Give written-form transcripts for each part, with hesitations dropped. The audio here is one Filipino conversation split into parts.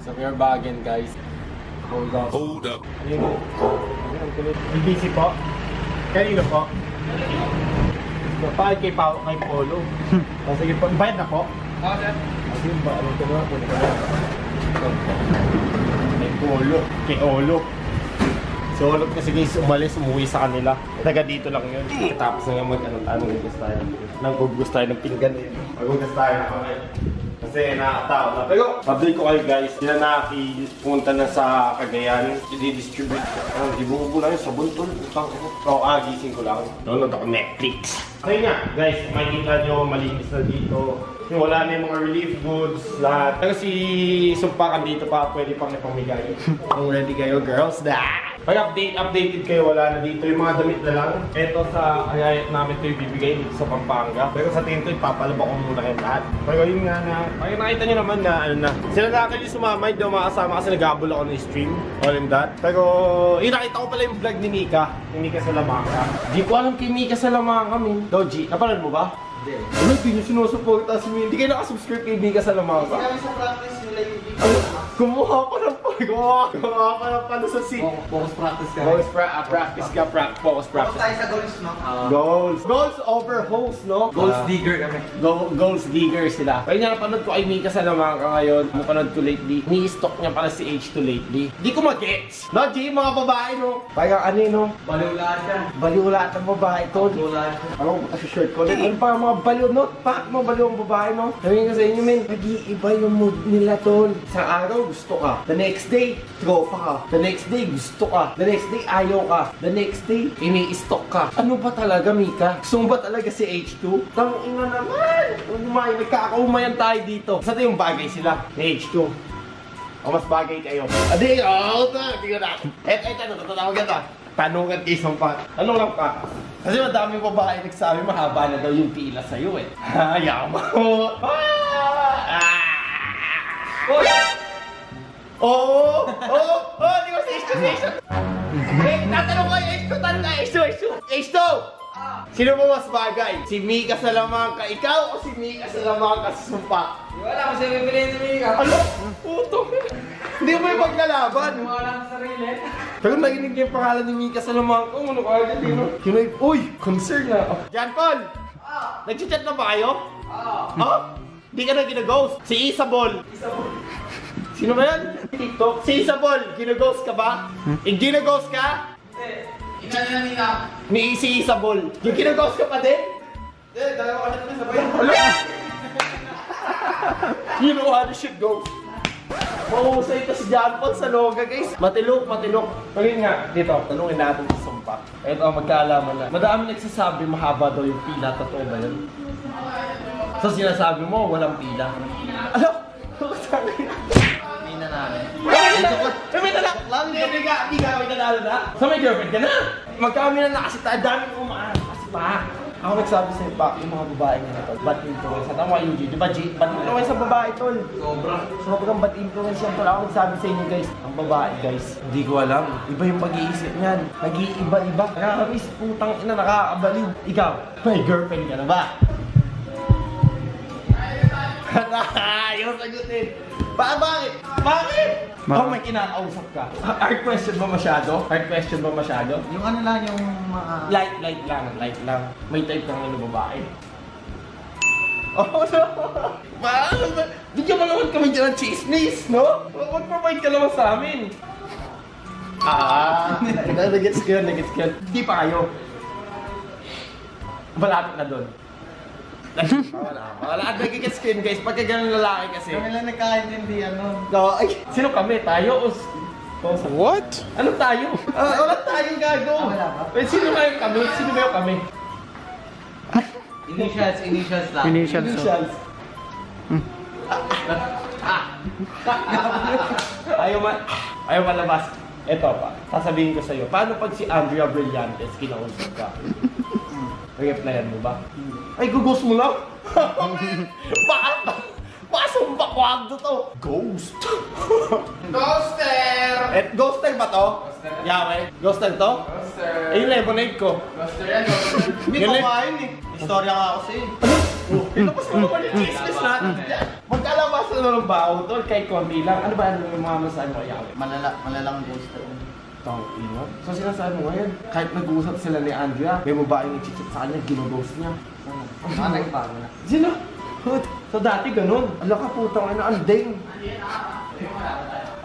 So we are back again, guys. Hold up. busy po? Kanino po? Bakit kay Polo? Sige po, bayad na po? Oo, sir. Sige ba, ano ito na po? May Polo, kay Olo. So Olo kasi guys, umalis, umuwi sa kanila. Taga dito lang yun. Tapos nga mag-anong gusto tayo. Nanggugusto tayo ng pinggan eh. Magugusto tayo na kami. Kasi nakakatawa na. Pero update ko kayo guys, sila pumunta na sa Cagayan. I-distribute ko. Ibububo lang yun sa buntol. Oo, gising ko lang. Download ako Netflix. Okay nga guys, makikita nyo malinis na dito. Wala na yung mga relief goods, lahat. Pero si Sumpakan dito pa, pwede pang napamigay. Kung ready kayo girls, pag updated kayo, wala na dito. Yung mga damit na lang. Ito sa ayayat namin ito ibibigay dito sa Pampanga. Pero sa tingin ko, ipapalaba ko muna kayo lahat. Pero yun nga na, ay nakita nyo naman na ano na. Sila na actually sumama, hindi ako makasama kasi nag-abol ako ng stream. All in that. Pero yun, nakita ko pala yung vlog ni Mika. Ni Mika Salamanca. Di ko alam kay Mika Salamanca, min. Doji, napanood mo ba? Hindi. Ano, hindi nyo sinusuporta si Mika. Hindi kayo nakasubscribe kay Mika Salamanca. Kasi kami sa practice nila yung video. Kumuha pa ng pano sa seat. Focus practice ka. Practice ka, focus Focus practice. tayo sa goals, no? Goals over host, no? Goals digger kami. Goals digger sila. Kaya nga napanood ko kay Mika Salamanca ngayon. Napanood ko lately. Ni-stock niya pala si H2 lately. Di ko mag-gets. No, G, mga babae, no? Parang ano, no? Baliw lahat yan. Baliw lahat ng babae, tol. Baliw lahat yan. Ano ko kasi shirt ko? Ano pa mga baliw, no? Pak mo, baliw ang babae, no? Sabihin ko sa inyo, men, nag-iiba yung mood nila, tol. Sa araw, gusto ka. The next day, tropa ka. The next day, gusto ka. The next day, ayaw ka. The next day, ini-stock ka. Ano ba talaga, Mika? Gusto mo ba talaga si H2? Tangina naman! Nagkakaumayan tayo dito. Sa ito yung bagay sila ni H2. O mas bagay kayo. Adi, tingnan natin. Eto, tatawag ito. Tanungan kay Sumpa. Ano lang pa? Kasi madaming babae nagsabi mahaba na daw yung pila sa'yo eh. Ayaw mo. Di ba si H2? Tatanong ko yung H2! Sino mo mas bagay? Si Mika Salamanca ikaw o si Mika Salamanca sa Sumpa? Wala ko siya pipiliin ni Mika. Ano? Puto! Hindi mo yung maglalaban! Wala sa sarili. Pero naginig niya yung pangalan ni Mika Salamanca. Ano ka agad yun? Uy! Concern na! John Paul! Nag-chat na ba kayo? Di ka na ginaghost? Si Isabel! Sino ba yan? TikTok? Si Isabel! Ginaghost ka ba? Ginaghost ka? Hindi. Ni si Isabel. Yung ginaghost ka pa din? Hindi, dalawa ka na sabay. You know how this shit goes. Mahusay ito si John Paul sa loga, guys. Matilok. Pagin nga, dito, tanungin natin sa Sumpa. Ito ang magkaalaman na. Madami nagsasabi mahaba daw yung pila. Totoo ba yun? So sinasabi mo, walang pila. Ano? Hindi na namin. May nanalo! Hindi ka may nanalo na? So may girlfriend ka na? Magkami na kasi tayo, daming umaan. Kasi pa. Ako nagsabi sa'yo pa, yung mga babae nga na tol, bad influence. Tama yung G, di ba G? Bad influence sa babae tol. Sobrang bad influence yan tol. Ako nagsabi sa inyo guys, ang babae guys, hindi ko alam. Iba yung pag-iisip niyan. Nag-iiba-iba. Nakakamiss, putang ina, nakakabaliw. Ikaw, may girlfriend ka na ba? Yung sagutin. Bakit? Oh, may kinakausap ka. Hard question ba masyado? Yung ano lang, yung Light lang. May type kang ano babae. Oh, no! Bigyan mo naman kami dyan ng chismis, no? Mag-provide ka naman sa amin. Nag-gets ko yun. Hindi pa kayo. Malapit na doon. Wala. Nag-gets ko yun, guys. Pagka ganun lalaki kasi. kami lang nagkakaintindihan nun. No, ay, sino kami? Tayo o... What? Ano tayo? Wala tayong gago. Wala ba? Sino ba yung kami? Sino ba yung kami? Initials lang. Initials. Ayaw malabas. Eto pa. Sasabihin ko sa'yo. Paano pag si Andrea Brillantes kinausap ka? Replyan mo ba? Ay, gugos mo lang? Pasong bakwag to. Ghost. Ghoster! Ghoster ba to? Ghoster. Yahweh? Ghoster to? Ghoster. Eh, yung lemonade ko. Ghoster yan, ghoster. Hindi ko kain eh. Istorya nga kasi. Ito pa sa mga chismis natin. Magkalabas na Gusto na ng baho, tol. Kahit konti lang. Ano ba yung mga masasabi mo kaya? Malalang ghost. Ina. So sinasabi mo ngayon, kahit nag-uusap sila ni Andrea, may babaeng nag-chit sa kanya, ginoghost niya. Nagbago na. Sino? So dati ganun. Ala ka putang ina, anding.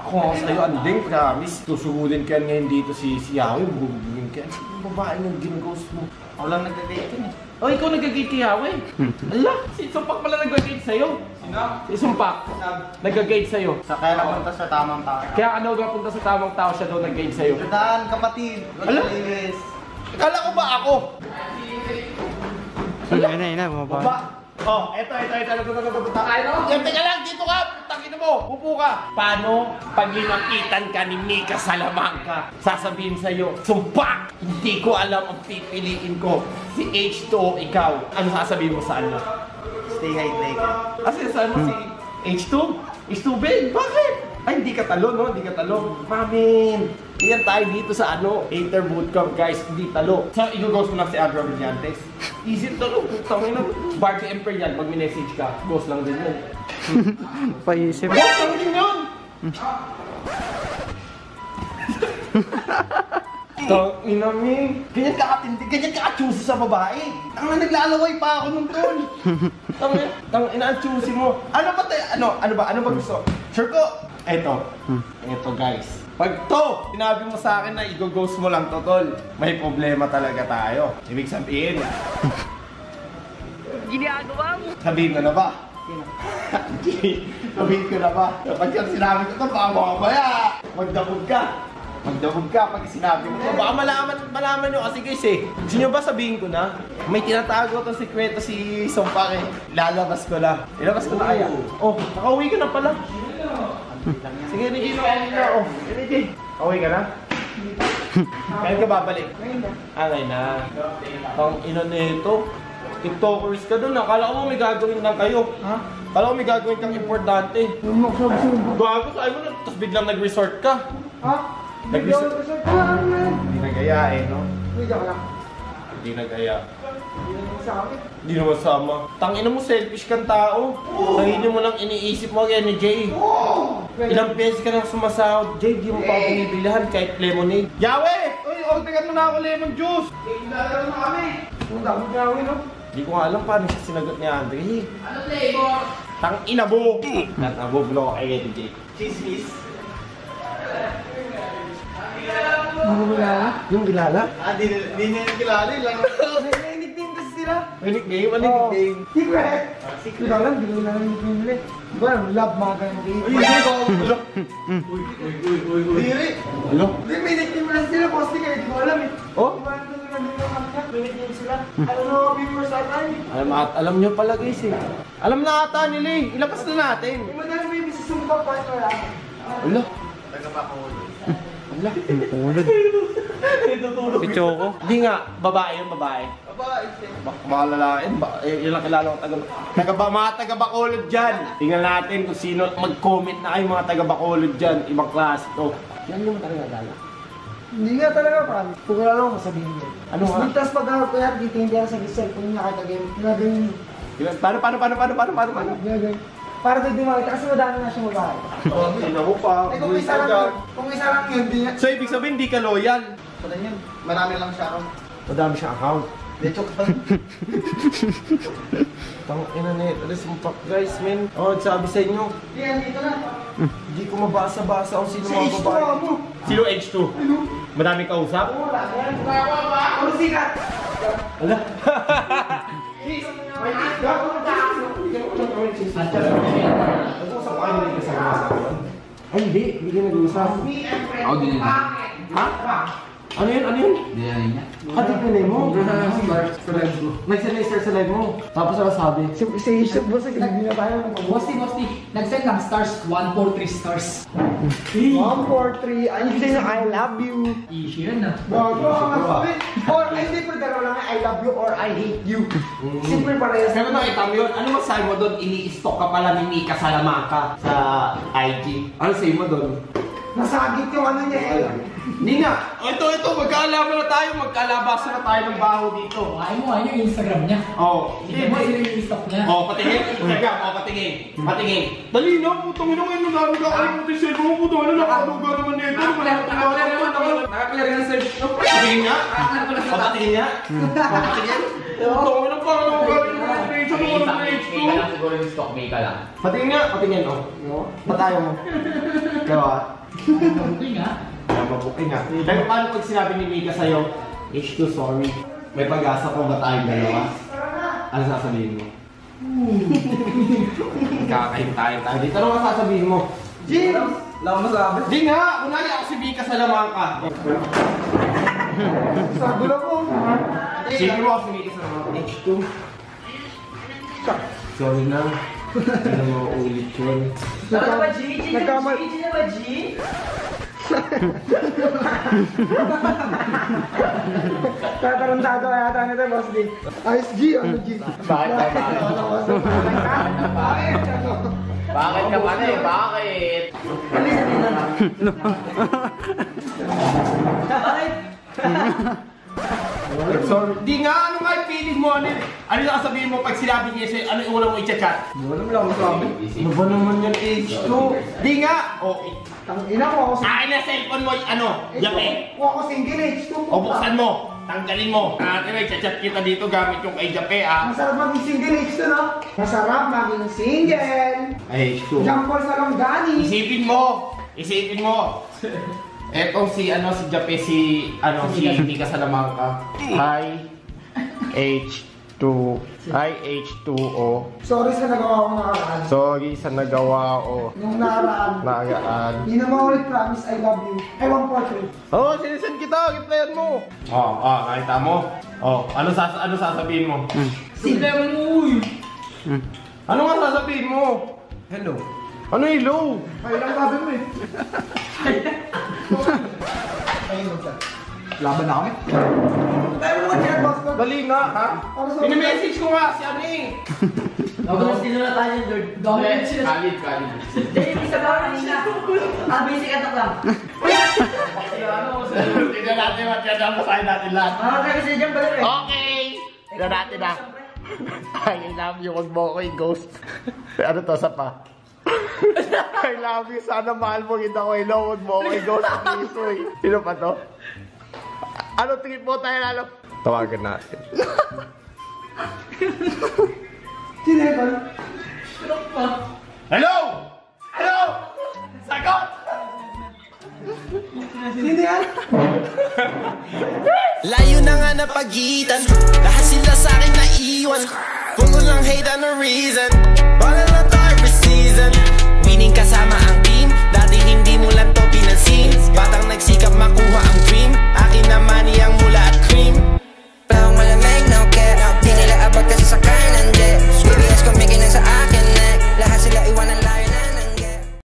Ako sa'yo, anding, promise. Tusugulin ka ngayon dito si Yawi, bubugin ka. Sino babaeng yung ginoghost mo? Ako lang nagdadate yun eh. Oh, ikaw nag-gate kay Yawi. Ala, si Sumpak pala nag-gate sa'yo. Sino? Si Sumpak. Nag-gate sa'yo. Sa kaya napunta sa tamang tao. Kaya ano punta sa tamang tao siya daw nag-gate sa'yo. Daan, kapatid. Ala? Gonzales. Akala ko ba ako? Ayun na, bumaba. Baba. Oh, eto. Yan, teka lang, dito ka. Putangin mo. Upo ka. Paano pag linapitan ka ni Mika Salamanca? Sasabihin sa'yo, Sumpak! Hindi ko alam ang pipiliin ko. Si H2 o ikaw. Ano sasabihin mo sa ano? Stay hydrated. Kasi sa ano si H2? H2 Ben, bakit? Ay, hindi ka talo, no? Hindi ka talo. Mamin! Iyan tayo dito sa ano, Hater Bootcamp, guys. Hindi talo. So, i-ghost mo lang si Andrea Brillantes. Easy talo. Tangin na. Barbie Imperial, pag minessage ka, ghost lang din yun. Paisip. Ghost lang din yun! Tangin na, Min. Ganyan ka katindi, ganyan ka ka-choosy sa babae. Tangin na, naglalaway pa ako nung tol. Tangin na, ang choosy mo. Ano ba tayo? Ano ba gusto? Sure ko. Eto guys. Pag to, sinabi mo sa akin na i-ghost mo lang to, tol, may problema talaga tayo. Ibig sabihin, Ginagawa mo. sabihin ko na ba? Sabihin ko na ba? Kapag yung sinabi ko to, baka makabaya. Magdabog ka pag sinabi mo to. Baka malaman nyo kasi guys eh. Gusto nyo ba sabihin ko na? May tinatago itong sikreto si Sumpak eh. Lalabas ko na. Ilabas ko na kaya. Oh, nakauwi ka na pala. Sige, Reggie, nakauwi na. Oh, Reggie. Nakauwi ka na? Kaya ka babalik? Ngayon na. Tang ina nito. TikTokers ka dun. Akala ko may gagawin lang kayo. Ha? Akala ko may gagawin kang importante. Gago, sabi mo na. Tapos biglang nag-resort ka. Ha? Nag-resort Resort ka lang man. Hindi nag-aya eh, no? Uy, ka lang. Hindi nag-aya. Hindi naman sa akin. Hindi naman sama. Tangina mo, selfish kang tao. Sarili mo lang iniisip mo kaya ni Jay. Ilang beses ka nang sumasahod. Jay, di mo pa ako binibilihan kahit lemonade. Yawe! Uy, orderan mo na ako lemon juice! Lalaro na kami. Ang dami gawin, no? Hindi ko nga alam paano siya sinagot ni Andre. Ano flavor? Tangina mo! Nabublo ko kay Jay. Chismis. Yung bilala? Di nila kilala lang. May nickname kasi sila. May nickname? Ano yung nickname? Secret. Secret lang, hindi ko lang nickname nila. Di ba, love mga ganun dito. Uy, hindi ko! Diri. Ano? Hindi, may nickname lang sila, Costi, kaya di ko alam eh. Oh? Di ba, ito nila dito kami niya, may nickname sila. Alam mo, viewers sa atin. Alam nyo pala guys eh. Alam na ata nila eh. Ilabas na natin. Yung madalang baby sa Sumpak, kahit wala. Wala. Taga Bacolod. Wala. Ulod. Si Choco. Hindi nga, babae yung babae. Babae. Mga lalaki, yun lang kilala ko mga taga-Bacolod dyan. Tingnan natin kung sino, mag-comment na kayo mga taga-Bacolod dyan. Ibang klase to. Yan yung talaga lala. Hindi nga talaga, promise. Kung wala lang ako sabihin niya. Ano nga? Tapos pag ako kaya, dito hindi ako sa cellphone niya kahit again. Ginagayin mo. Paano? Ginagayin. Para doon di makita kasi madami na siya babae. Tingnan mo pa. Eh kung isa lang yun, di niya. So ibig sabihin, di ka loyal. Pala yun. Marami lang siya ako. Madami siyang account. De joke lang. Tangina na ito. Sumpak guys, men. Oh, sabi sa inyo. Di, andito na. Hindi ko mabasa-basa kung sino Si mga H2 babae. mo. Sino H2? Madami kausap? Wala, yan. Ano sikat? Wala. Nag-uusap kayo na kasama. Ay, hindi ka nag-uusap. Ako din yun. Ha? Ano yun? Hindi yan niya. Hati ka na mo. May sinister sa live mo. Tapos ano sabi? Si Ishak boss, hindi na tayo. Bosti, nag-send ng stars, 143 stars. 1, 4, 3, ayun din yung I love you. Easy yun na. Bago ka masabi. Or, ay, hindi po dalawa lang I love you or I hate you. Simple parehas. Pero nakita mo yun, ano masabi mo doon? Ini-stalk ka pala ni Mika Salamanca sa IG. Ano say mo doon? Nasagit yung ano niya eh. Hindi nga. Ito, magkaalaman na tayo. Magkalabasa na tayo ng baho dito. Ayaw mo yung Instagram niya. Oo. Sige mo, sino yung stock niya. Oo, patingin. Instagram, patingin. Patingin. Dali na, putong ina ngayon. Nagkakalit mo yung cellphone mo. Putong ina, nakatuga naman nito. Nakaklear yung search. Patingin nga. Patingin nga. Patingin. Putong ina, parang nakagaling mo ng page. Ano mo ng page to? Siguro yung stock may ka lang. Patingin nga. Patingin, oh. Patayo mo. Diba? Mabuti nga. Mabuking nga. Pero paano pag sinabi ni Mika sa'yo, H2, sorry. May pag-asa ko ba tayong dalawa? Ano sasabihin mo? Kakain tayo dito. Ano ka sasabihin mo? James! Lang masabi. Di nga! Unali ako si Mika sa lamangka. Sabi na mo. Sige mo ako si Mika sa lamangka. H2. Sorry na. Hindi mo ulit yun. Ano ba, G? Nagkamal. G na ba, G? Tatarantado yata nito, Boss D. Ayos G, ano G? Bakit? Bakit ka pala eh? Bakit? Kami sabihin na lang. Bakit? Sorry. Di nga, ano nga yung feeling mo? Ano yung sasabihin mo pag sinabi niya sa'yo? Ano yung una mo i-chat? Wala mo lang masabi. Ano ba naman yan, H2? Di nga! Okay. Ina ko ako Akin na cellphone mo, ano? Yape. Kung ako single H2 po. O buksan mo. Tanggalin mo. May chat kita dito gamit yung kay Jape, ah. Masarap maging single H2, no? Masarap maging single. Ay, H2. Jump ball sa langgani. Isipin mo. Isipin mo. Etong si, si Jape, si Mika Salamangka. Hi, H2. Hi, H2O. Sorry sa nagawa ko nakaraan. Sorry sa nagawa ko. Nung nakaraan. Nagaan. Hindi na maulit, promise, I love you. Ewan po, true. Oo, sinisend kita. Replyan mo. Nakita mo. Ano sasabihin mo? Simple mo, uy. Ano nga sasabihin mo? Hello. Ano hello? Ay, lang sabi mo eh. Ayun mo siya. Laban na kami. Tayo mo mag-chat, boss ko. Dali nga, ha? Para sa Mini-message ko nga si ano eh. Nagulastin na tayo yung Lord. Dominant sila. Kalit. Dahil isa ba kanina? Basic attack lang. Tignan natin, masyadang natin lahat. Mga kasi dyan pala eh. Okay! Tignan natin na. I love you, wag mo ako i-ghost. Ano to, sa pa? I love you, sana mahal mo kita ko. Hello, wag mo ako i-ghost. Sino pa to? Ano trip mo tayo lalo? Tawagan natin. Sino yun? Hello! Hello! Sagot! Sino yan? Layo na nga na pagitan. Lahat sila sa'kin naiwan. Puno lang hate on the reason. Bala na to every season. Winning kasama ang